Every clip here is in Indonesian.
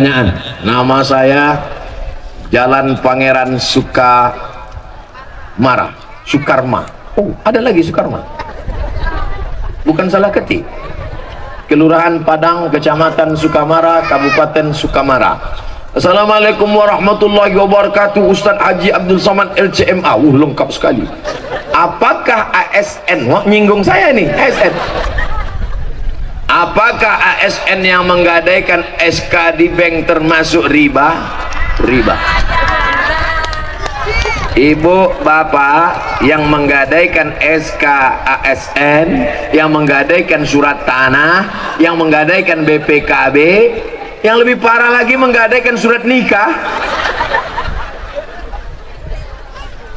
Pertanyaan, nama saya Jalan Pangeran Sukamara, Sukarma. Oh, ada lagi Sukarma. Bukan salah ketik. Kelurahan Padang, Kecamatan Sukamara, Kabupaten Sukamara. Assalamualaikum warahmatullahi wabarakatuh. Ustadz Haji Abdul Somad LCMA. Lengkap sekali. Apakah ASN? Wah, nyinggung saya nih, ASN. Apakah ASN yang menggadaikan SK di bank termasuk riba? Riba. Ibu bapak yang menggadaikan SK ASN, yang menggadaikan surat tanah, yang menggadaikan BPKB, yang lebih parah lagi menggadaikan surat nikah.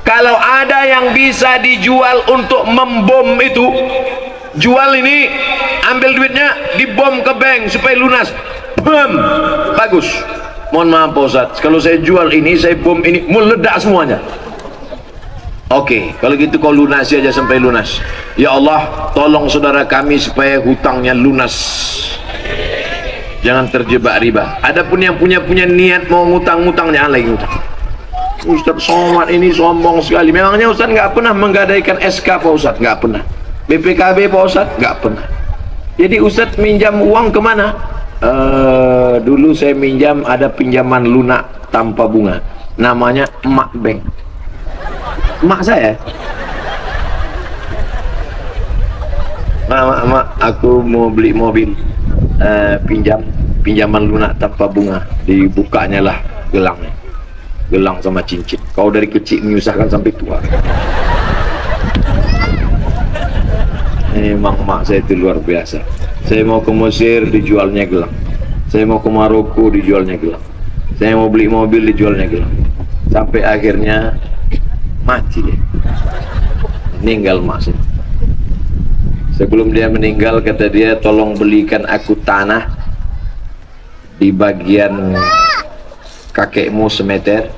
Kalau ada yang bisa dijual untuk membom itu, jual ini, ambil duitnya, dibom ke bank supaya lunas. Bom, bagus. Mohon maaf Pak Ustadz, kalau saya jual ini, saya bom ini, meledak semuanya. Oke, kalau gitu kau lunasi aja sampai lunas. Ya Allah, tolong saudara kami supaya hutangnya lunas, jangan terjebak riba. Adapun yang punya niat mau ngutang-ngutang, jangan lagi ngutang. Ustadz Somad ini sombong sekali. Memangnya Ustadz nggak pernah menggadaikan SK Pak Ustadz? Nggak pernah. BPKB Pak Ustadz? Nggak pernah. Jadi Ustadz minjam uang kemana? Dulu saya minjam, ada pinjaman lunak tanpa bunga, namanya Emak Bank. Emak saya, mak, aku mau beli mobil, pinjaman lunak tanpa bunga. Dibukanya lah gelangnya, gelang sama cincin. Kau dari kecil menyusahkan sampai tua. Memang mak saya itu luar biasa. Saya mau ke Mesir, dijualnya gelang. Saya mau ke Maroko, dijualnya gelang. Saya mau beli mobil, dijualnya gelang. Sampai akhirnya mati dia, meninggal mak saya. Sebelum dia meninggal, kata dia, tolong belikan aku tanah di bagian kakekmu semeter,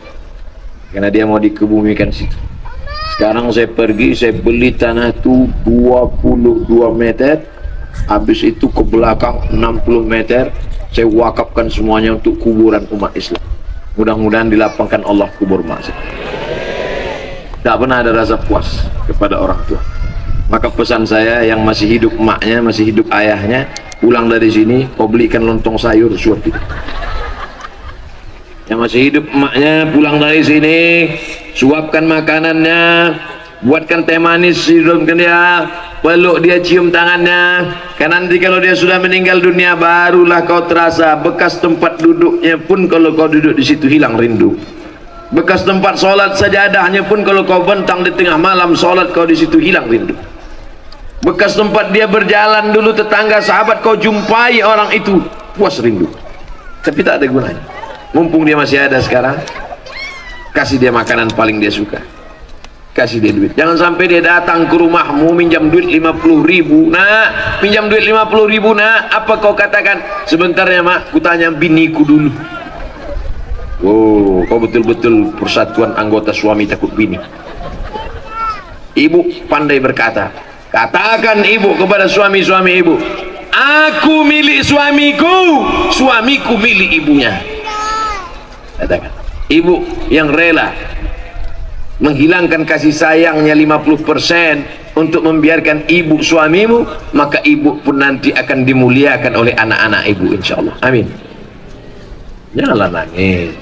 karena dia mau dikebumikan situ. Sekarang saya pergi, saya beli tanah itu 22 meter, habis itu ke belakang 60 meter, saya wakafkan semuanya untuk kuburan umat Islam. Mudah-mudahan dilapangkan Allah kubur mak saya. Tak pernah ada rasa puas kepada orang tua. Maka pesan saya, yang masih hidup emaknya, masih hidup ayahnya, pulang dari sini kau belikan lontong sayur suap itu. Yang masih hidup emaknya, pulang dari sini suapkan makanannya, buatkan teh manis, hidupkan dia, peluk dia, cium tangannya. Karena nanti kalau dia sudah meninggal dunia, barulah kau terasa bekas tempat duduknya pun, kalau kau duduk di situ hilang rindu. Bekas tempat sholat sajadahnya pun, kalau kau bentang di tengah malam sholat, kau di situ hilang rindu. Bekas tempat dia berjalan dulu, tetangga sahabat kau jumpai orang itu, puas rindu. Tapi tak ada gunanya. Mumpung dia masih ada sekarang, kasih dia makanan paling dia suka, kasih dia duit. Jangan sampai dia datang ke rumahmu minjam duit 50.000. Nah, pinjam duit 50.000, nah, apa kau katakan? Sebentar ya mak, kutanya biniku dulu. Oh, kau betul-betul persatuan anggota suami takut bini. Ibu pandai berkata, katakan ibu kepada suami-suami ibu, aku milik suamiku, suamiku milik ibunya. Katakan, ibu yang rela menghilangkan kasih sayangnya 50% untuk membiarkan ibu suamimu, maka ibu pun nanti akan dimuliakan oleh anak-anak ibu, insyaallah. Amin. Janganlah nangis.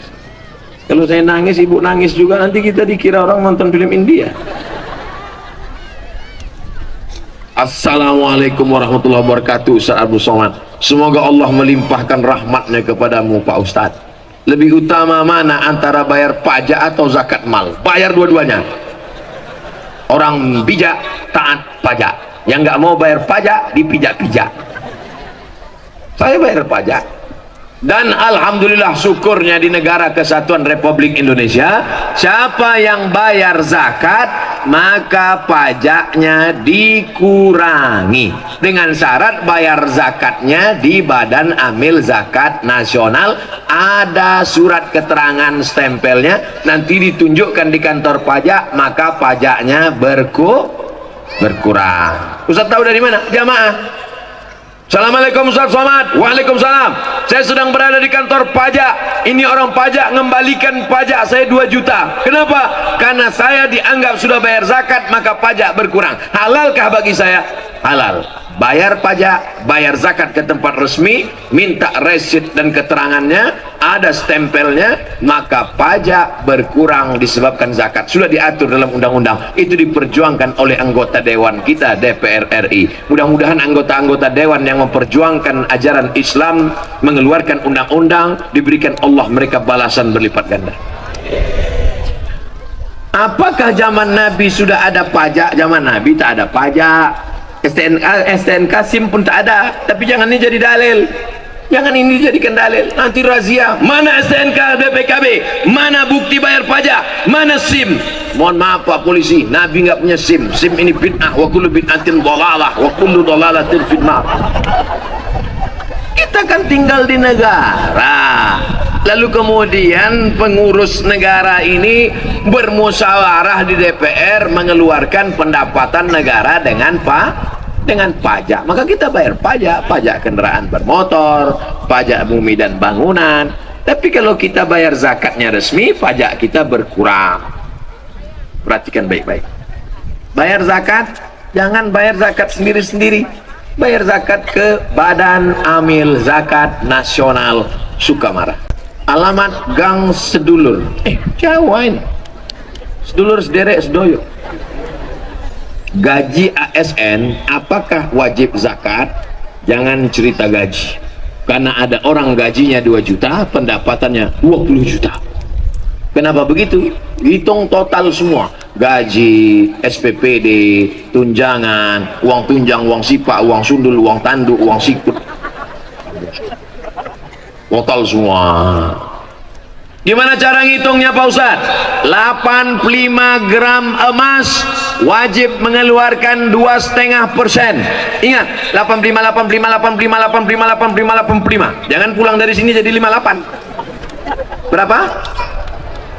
Kalau saya nangis, ibu nangis juga, nanti kita dikira orang nonton film India. Assalamualaikum warahmatullahi wabarakatuh. Ustaz Abdul Somad, semoga Allah melimpahkan rahmatnya kepadamu Pak Ustadz. Lebih utama mana antara bayar pajak atau zakat mal? Bayar dua-duanya. Orang bijak taat pajak, yang nggak mau bayar pajak dipijak-pijak. Saya bayar pajak, dan alhamdulillah syukurnya di negara kesatuan Republik Indonesia, siapa yang bayar zakat maka pajaknya dikurangi, dengan syarat bayar zakatnya di Badan Amil Zakat Nasional. Ada surat keterangan stempelnya, nanti ditunjukkan di kantor pajak, maka pajaknya berkurang. Ustaz tahu dari mana? Jamaah. Assalamualaikum Ustaz Somad. Waalaikumsalam. Saya sedang berada di kantor pajak. Ini orang pajak ngembalikan pajak saya 2 juta. Kenapa? Karena saya dianggap sudah bayar zakat, maka pajak berkurang. Halalkah bagi saya? Halal. Bayar pajak, bayar zakat ke tempat resmi, minta resit dan keterangannya, ada stempelnya, maka pajak berkurang disebabkan zakat. Sudah diatur dalam undang-undang. Itu diperjuangkan oleh anggota dewan kita DPR RI. Mudah-mudahan anggota-anggota dewan yang memperjuangkan ajaran Islam, mengeluarkan undang-undang, diberikan Allah mereka balasan berlipat ganda. Apakah zaman Nabi sudah ada pajak? Zaman Nabi tak ada pajak. STNK SIM pun tak ada. Tapi jangan ini jadi dalil, jangan ini dijadikan dalil. Nanti razia, mana STNK BPKB, mana bukti bayar pajak, mana SIM. Mohon maaf Pak Polisi, Nabi nggak punya SIM. SIM ini bid'ah, wa kullu bid'atin dhalalah, wa kullu dhalalatin fitnah. Kita kan tinggal di negara, lalu kemudian pengurus negara ini bermusyawarah di DPR mengeluarkan pendapatan negara dengan pajak. Maka kita bayar pajak, pajak kendaraan bermotor, pajak bumi dan bangunan. Tapi kalau kita bayar zakatnya resmi, pajak kita berkurang. Perhatikan baik-baik. Bayar zakat, jangan bayar zakat sendiri-sendiri. Bayar zakat ke Badan Amil Zakat Nasional Sukamara. Alamat Gang Sedulur. Jawa ini. Sedulur sederek sedoyo. Gaji ASN apakah wajib zakat? Jangan cerita gaji. Karena ada orang gajinya 2 juta, pendapatannya 20 juta. Kenapa begitu? Hitung total semua. Gaji, SPPD, tunjangan, uang tunjang, uang sipak, uang sundul, uang tanduk, uang sikut. Total semua. Gimana cara ngitungnya Pak Ustaz? 85 gram emas wajib mengeluarkan 2,5%. Ingat, 85, 85, 85, 85, 85, 85. Jangan pulang dari sini jadi 58. Berapa?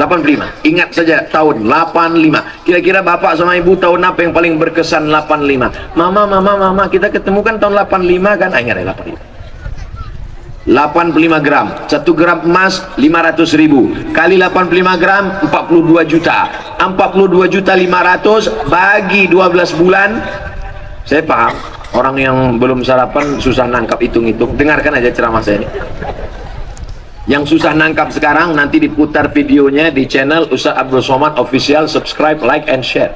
85. Ingat saja tahun 85. Kira-kira bapak sama ibu tahun apa yang paling berkesan? 85. Mama, kita ketemukan tahun 85 kan? Ingat ya 85. 85 gram. 1 gram emas 500.000 kali 85 gram 42 juta. 42 juta 500 bagi 12 bulan. Saya paham orang yang belum sarapan susah nangkap hitung-hitung. Dengarkan aja ceramah saya ini. Yang susah nangkap sekarang nanti diputar videonya di channel Ustaz Abdul Somad Official. Subscribe, like, and share.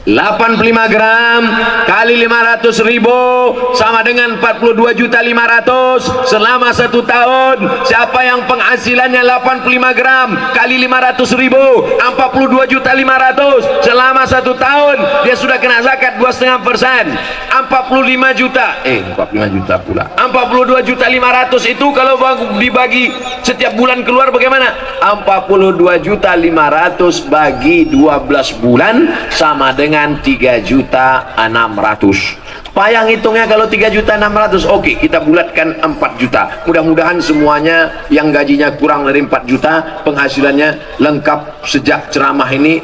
85 gram kali 500.000 sama dengan 42 juta 500 selama 1 tahun. Siapa yang penghasilannya 85 gram kali 500.000 42 juta 500 selama 1 tahun, dia sudah kena zakat 2,5%. 45 juta 45 juta pula 42 juta 500 itu kalau dibagi setiap bulan keluar bagaimana? 42 juta 500 bagi 12 bulan sama dengan 3 juta 600. Payang hitungnya kalau 3 juta 600. Oke, kita bulatkan 4 juta. Mudah-mudahan semuanya yang gajinya kurang dari 4 juta penghasilannya lengkap sejak ceramah ini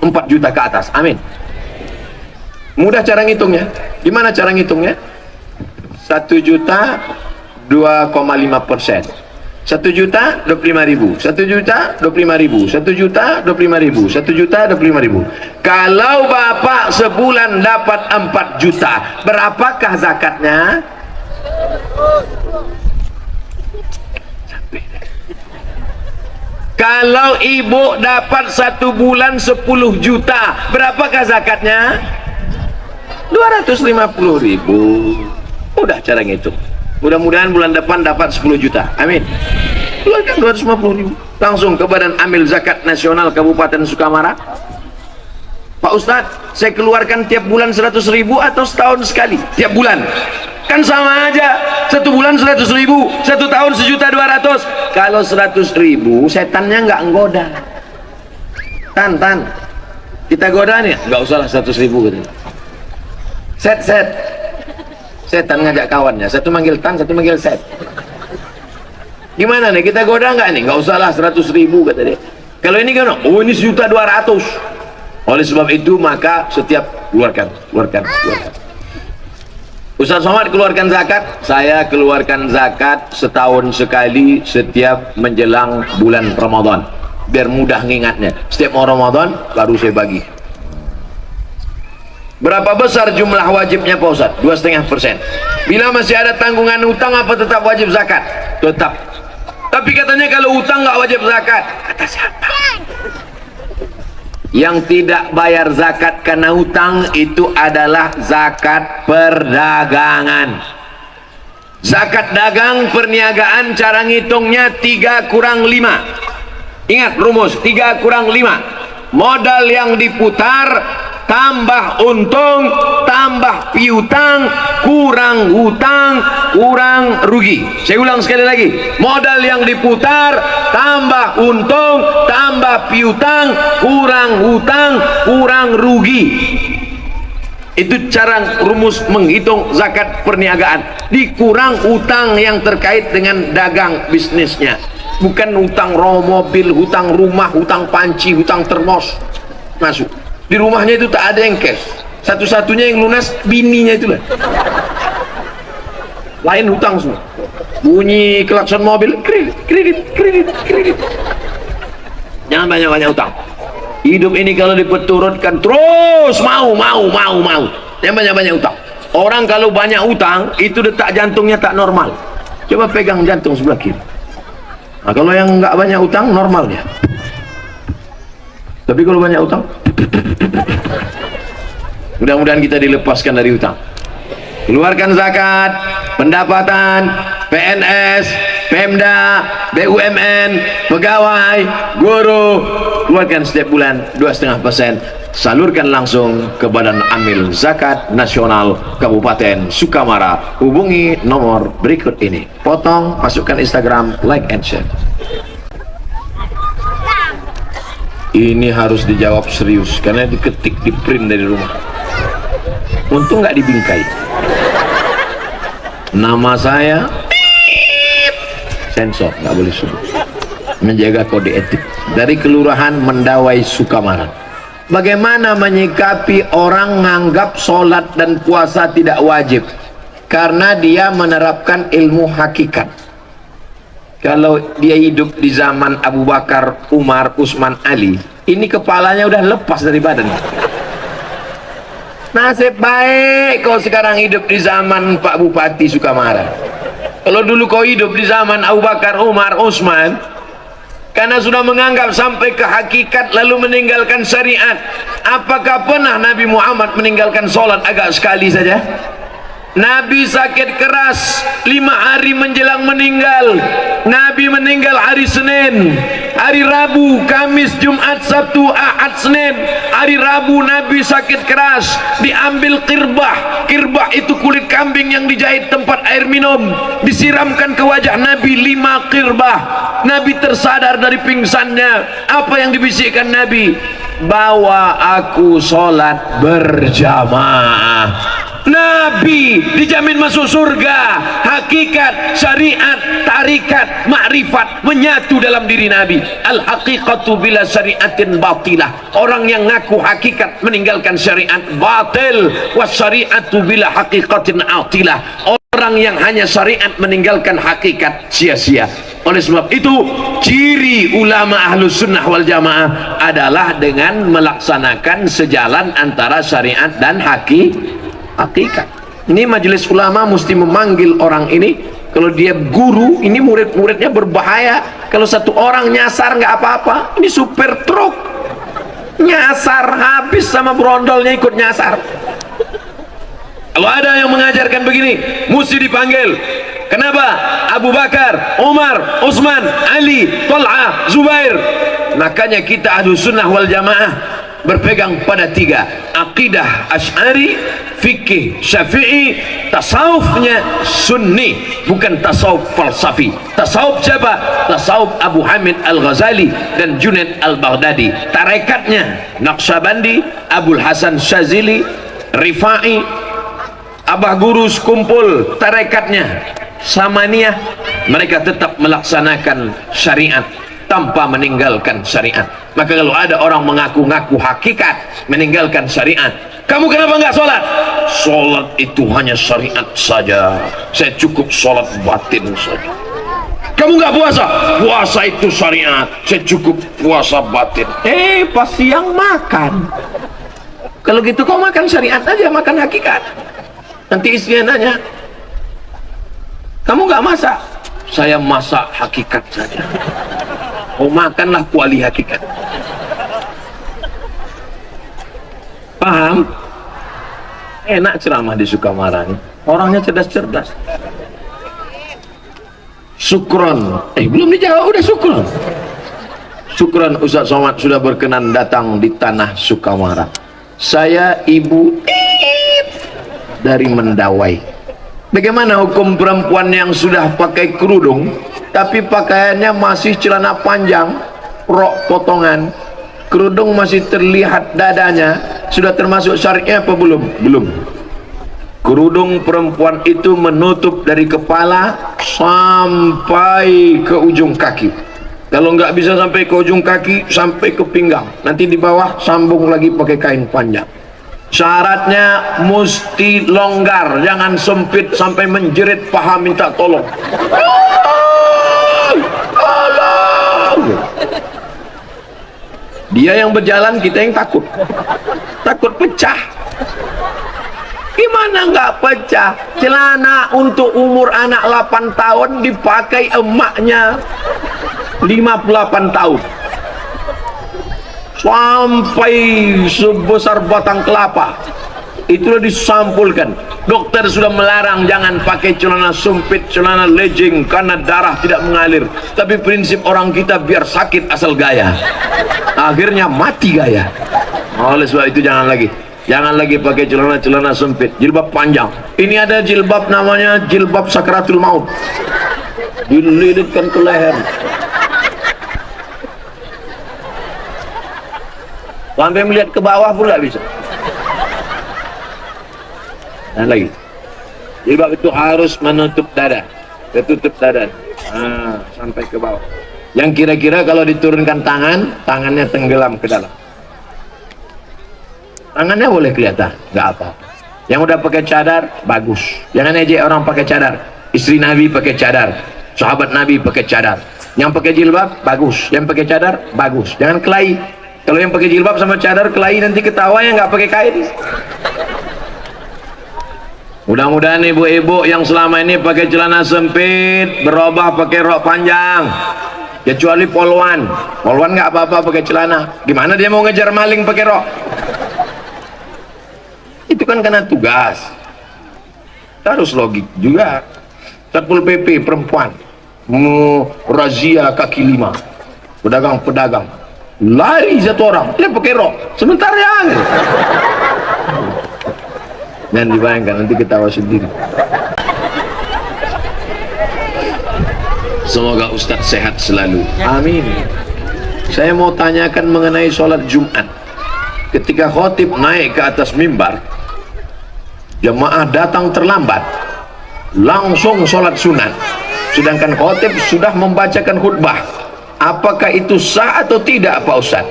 4 juta ke atas. Amin. Mudah cara ngitungnya. Gimana cara ngitungnya? 1 juta 2,5%. 1 juta 25.000, 1 juta 25.000, 1 juta 25.000, 1 juta 25.000. Kalau bapak sebulan dapat 4 juta, berapakah zakatnya? Kalau ibu dapat 1 bulan 10 juta, berapakah zakatnya? 250.000. Udah cara ngitung. Mudah-mudahan bulan depan dapat 10 juta. Amin. Keluarkan 250.000 langsung ke Badan Amil Zakat Nasional Kabupaten Sukamara. Pak Ustadz, saya keluarkan tiap bulan 100.000 atau setahun sekali? Tiap bulan. Kan sama aja. 1 bulan 100.000, 1 tahun 1.200.000. Kalau 100.000 setannya nggak nggoda. Tan, kita goda nih, nggak usah lah 100.000 gitu. Set. Setan ngajak kawannya, satu manggil Tan, satu manggil Set. Gimana nih, kita goda nggak nih? Nggak usah lah 100.000 kata dia. Kalau ini kan, oh ini 1.200.000. Oleh sebab itu maka setiap keluarkan. Ustaz Somad keluarkan zakat, saya keluarkan zakat setahun sekali setiap menjelang bulan Ramadan, biar mudah ngingatnya. Setiap mau Ramadan baru saya bagi. Berapa besar jumlah wajibnya Pak Ustaz? 2,5%. Bila masih ada tanggungan utang, apa tetap wajib zakat? Tetap. Tapi katanya kalau utang nggak wajib zakat. Kata siapa? Yang tidak bayar zakat karena utang itu adalah zakat perdagangan. Zakat dagang perniagaan, cara ngitungnya 3 kurang 5. Ingat rumus 3 kurang 5. Modal yang diputar tambah untung tambah piutang kurang hutang kurang rugi. Saya ulang sekali lagi, modal yang diputar tambah untung tambah piutang kurang hutang kurang rugi. Itu cara rumus menghitung zakat perniagaan. Dikurang utang yang terkait dengan dagang bisnisnya, bukan hutang mobil, hutang rumah, hutang panci, hutang termos masuk. Di rumahnya itu tak ada yang cash, satu-satunya yang lunas bininya itulah. Lain hutang semua. Bunyi klakson mobil, kredit. Jangan banyak-banyak utang. Hidup ini kalau diperturutkan terus mau. Jangan banyak-banyak utang. Orang kalau banyak utang itu detak jantungnya tak normal. Coba pegang jantung sebelah kiri. Nah, kalau yang nggak banyak utang normal dia. Tapi kalau banyak utang, mudah-mudahan kita dilepaskan dari utang. Keluarkan zakat, pendapatan, PNS, Pemda, BUMN, pegawai, guru, keluarkan setiap bulan 2,5%. Salurkan langsung ke Badan Amil Zakat Nasional Kabupaten Sukamara. Hubungi nomor berikut ini. Potong, masukkan Instagram, like and share. Ini harus dijawab serius karena diketik, di print dari rumah. Untung nggak dibingkai. Nama saya sensor, nggak boleh sebut. Menjaga kode etik. Dari Kelurahan Mendawai Sukamara. Bagaimana menyikapi orang menganggap sholat dan puasa tidak wajib karena dia menerapkan ilmu hakikat? Kalau dia hidup di zaman Abu Bakar, Umar, Utsman, Ali, ini kepalanya udah lepas dari badan. Nasib baik kau sekarang hidup di zaman Pak Bupati Sukamara. Kalau dulu kau hidup di zaman Abu Bakar, Umar, Utsman, karena sudah menganggap sampai ke hakikat lalu meninggalkan syariat. Apakah pernah Nabi Muhammad meninggalkan sholat agak sekali saja? Nabi sakit keras 5 hari menjelang meninggal. Nabi meninggal hari Senin, hari Rabu, Kamis, Jumat, Sabtu, Ahad, Senin. Hari Rabu Nabi sakit keras, diambil kirbah. Kirbah itu kulit kambing yang dijahit tempat air minum, disiramkan ke wajah Nabi 5 kirbah. Nabi tersadar dari pingsannya. Apa yang dibisikkan Nabi? Bawa aku sholat berjamaah. Nabi dijamin masuk surga. Hakikat, syariat, tarikat, makrifat menyatu dalam diri Nabi. Al-haqiqatu bila syariatin batilah. Orang yang ngaku hakikat meninggalkan syariat batil. Wasyariatu bila haqiqatin atilah. Orang yang hanya syariat meninggalkan hakikat sia-sia. Oleh sebab itu ciri ulama ahlus sunnah wal jamaah adalah dengan melaksanakan sejalan antara syariat dan hakikat. Ini majelis ulama mesti memanggil orang ini. Kalau dia guru, ini murid-muridnya berbahaya. Kalau satu orang nyasar nggak apa-apa, ini supir truk nyasar, habis sama brondolnya ikut nyasar. Kalau ada yang mengajarkan begini, mesti dipanggil. Kenapa? Abu Bakar, Umar, Utsman, Ali, Thal'ah, Zubair. Makanya kita ahlus sunnah wal jamaah berpegang pada 3: akidah Asy'ari, fikih Syafi'i, tasawufnya Sunni, bukan tasawuf falsafi. Tasawuf siapa? Tasawuf Abu Hamid Al-Ghazali dan Junaid Al-Baghdadi. Tarekatnya Naqsyabandi, Abul Hasan Syazili, Rifai, Abah Guru kumpul tarekatnya Samaniyah. Mereka tetap melaksanakan syariat. tanpa meninggalkan syariat. Maka kalau ada orang mengaku-ngaku hakikat meninggalkan syariat, kamu kenapa nggak sholat? Sholat itu hanya syariat saja, saya cukup sholat batin saja. Kamu nggak puasa? Puasa itu syariat, saya cukup puasa batin. Pas siang makan. Kalau gitu kau makan syariat aja, makan hakikat. Nanti istrinya nanya, kamu nggak masak? Saya masak hakikat saja. Oh, makanlah kuali hakikat. Paham? Enak ceramah di Sukamara nih. Orangnya cerdas-cerdas. Syukron. Belum dijawab udah syukron. Syukron Ustaz Somad sudah berkenan datang di tanah Sukamara. Saya Ibu dari Mendawai. Bagaimana hukum perempuan yang sudah pakai kerudung tapi pakaiannya masih celana panjang, rok potongan, kerudung masih terlihat dadanya, sudah termasuk syariatnya apa belum? Belum. Kerudung perempuan itu menutup dari kepala sampai ke ujung kaki. Kalau nggak bisa sampai ke ujung kaki, sampai ke pinggang. Nanti di bawah sambung lagi pakai kain panjang. Syaratnya mesti longgar, jangan sempit sampai menjerit paha minta tolong. Tolong! Dia yang berjalan, kita yang takut. Takut pecah. Gimana nggak pecah? Celana untuk umur anak 8 tahun dipakai emaknya 58 tahun. Sampai sebesar batang kelapa. Itulah disampulkan. Dokter sudah melarang jangan pakai celana sempit, celana legging karena darah tidak mengalir. Tapi prinsip orang kita biar sakit asal gaya. Akhirnya mati gaya. Oleh sebab itu jangan lagi pakai celana sempit, jilbab panjang. Ini ada jilbab namanya jilbab sakratul maut. Dililitkan ke leher. Sampai melihat ke bawah pun nggak bisa. Dan lagi, jilbab itu harus menutup dada, tertutup dada, sampai ke bawah. Yang kira-kira kalau diturunkan tangannya tenggelam ke dalam. Tangannya boleh kelihatan, nggak apa. Yang udah pakai cadar, bagus. Jangan ejek orang pakai cadar. Istri Nabi pakai cadar, sahabat Nabi pakai cadar. Yang pakai jilbab, bagus. Yang pakai cadar, bagus. Jangan kelahi. Kalau yang pakai jilbab sama cadar kelahi, nanti ketawa yang nggak pakai kain. Mudah-mudahan ibu-ibu yang selama ini pakai celana sempit berubah pakai rok panjang. Kecuali polwan nggak apa-apa pakai celana. Gimana dia mau ngejar maling pakai rok? Itu kan karena tugas. Harus logik juga. Satpol PP perempuan razia kaki 5, pedagang lari satu orang, dia pakai rok, sebentar ya. Dan dibayangkan, nanti ketawa sendiri. Semoga Ustadz sehat selalu, amin. Saya mau tanyakan mengenai sholat Jumat. Ketika khotib naik ke atas mimbar, jemaah datang terlambat, langsung sholat sunat, sedangkan khotib sudah membacakan khutbah. Apakah itu sah atau tidak Pak Ustaz?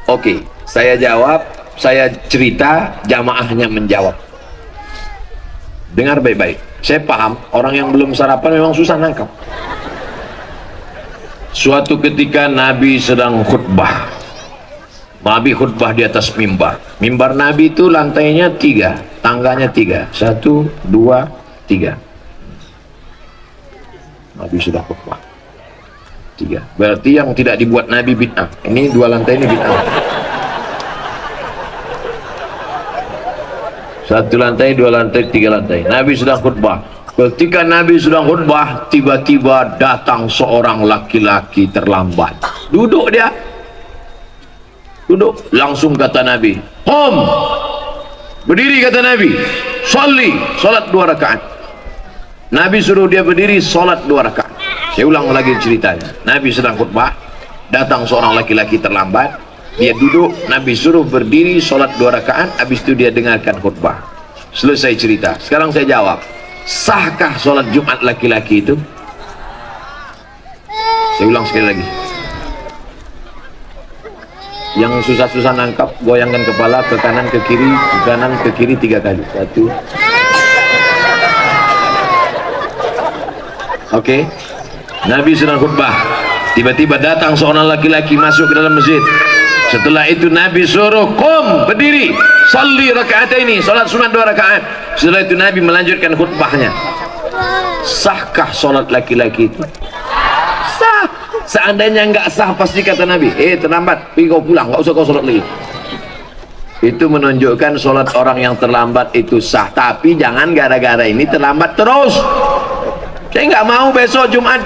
Oke, saya jawab, saya cerita, jamaahnya menjawab. Dengar baik-baik. Saya paham orang yang belum sarapan memang susah nangkap. Suatu ketika Nabi sedang khutbah. Nabi khutbah di atas mimbar. Mimbar Nabi itu lantainya 3, tangganya 3. 1, 2, 3. Nabi sudah khutbah 3. Berarti yang tidak dibuat Nabi bid'ah. Ini 2 lantai ini bid'ah. 1 lantai, 2 lantai, 3 lantai. Nabi sedang khutbah. Ketika Nabi sedang khutbah, tiba-tiba datang seorang laki-laki terlambat. Duduk dia. Duduk. Langsung kata Nabi, "Qum." Berdiri kata Nabi. "Sholli." Salat 2 rakaat. Nabi suruh dia berdiri, salat 2 rakaat. Saya ulang lagi ceritanya. Nabi sedang khutbah, datang seorang laki-laki terlambat, dia duduk, Nabi suruh berdiri, salat 2 rakaat, habis itu dia dengarkan khutbah. Selesai cerita. Sekarang saya jawab, sahkah salat Jumat laki-laki itu? Saya ulang sekali lagi. Yang susah-susah nangkap, goyangkan kepala ke kanan ke kiri 3 kali. 1. Oke. Nabi sedang khutbah. Tiba-tiba datang seorang laki-laki masuk ke dalam masjid. Setelah itu Nabi suruh qum, berdiri, salli rakaataini, salat sunat 2 rakaat. Setelah itu Nabi melanjutkan khutbahnya. Sahkah salat laki-laki itu? Sah. Seandainya enggak sah, pasti kata Nabi, terlambat, pergi kau pulang, enggak usah kau salat lagi. Itu menunjukkan salat orang yang terlambat itu sah. Tapi jangan gara-gara ini terlambat terus. Saya enggak mau besok Jumat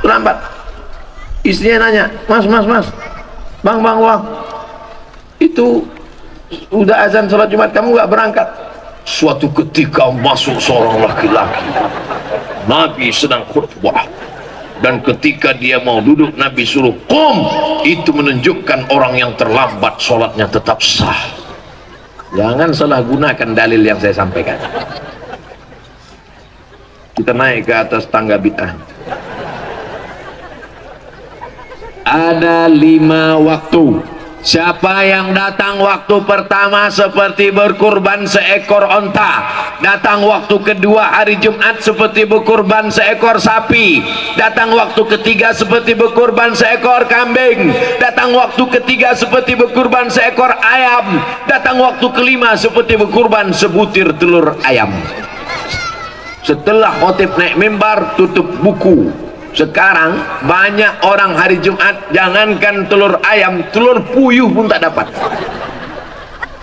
terlambat. Istrinya nanya, mas, bang, itu udah azan salat Jumat kamu enggak berangkat. Suatu ketika masuk seorang laki-laki, Nabi sedang khutbah, dan ketika dia mau duduk Nabi suruh qum. Itu menunjukkan orang yang terlambat sholatnya tetap sah. Jangan salah gunakan dalil yang saya sampaikan. Kita naik ke atas tangga bid'ah. Ada 5 waktu. Siapa yang datang waktu pertama seperti berkurban seekor onta, datang waktu kedua hari Jumat seperti berkurban seekor sapi, datang waktu ketiga seperti berkurban seekor kambing, datang waktu ketiga seperti berkurban seekor ayam, datang waktu kelima seperti berkurban sebutir telur ayam. Setelah khotib naik mimbar, tutup buku. Sekarang banyak orang hari Jumat, jangankan telur ayam, telur puyuh pun tak dapat.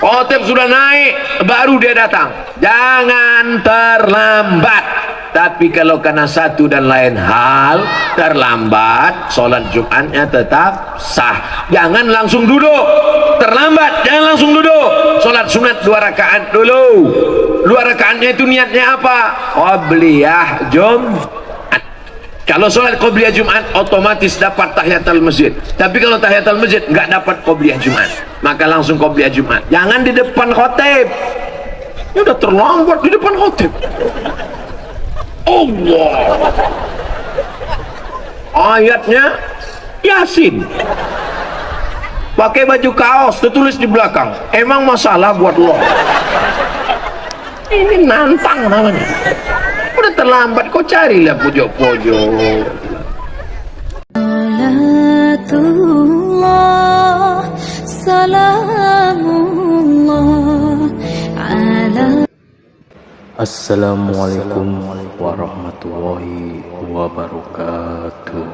Khotib sudah naik, baru dia datang. Jangan terlambat. Tapi kalau karena satu dan lain hal terlambat, sholat Jumatnya tetap sah. Jangan langsung duduk. Terlambat, jangan langsung duduk. Sholat sunat 2 rakaat dulu. 2 rakaatnya itu niatnya apa? Qobliyah Jumat. Kalau sholat qobliyah Jumat otomatis dapat tahiyatul masjid. Tapi kalau tahiyatul masjid nggak dapat qobliyah Jumat, maka langsung qobliyah Jumat. Jangan di depan khotib. Ini udah terlambat di depan khotib. Allah. Ayatnya Yasin. Pakai baju kaos, tertulis di belakang. Emang masalah buat lo? Ini nantang namanya. Udah terlambat, kau carilah pojok-pojok. Assalamualaikum warahmatullahi wabarakatuh.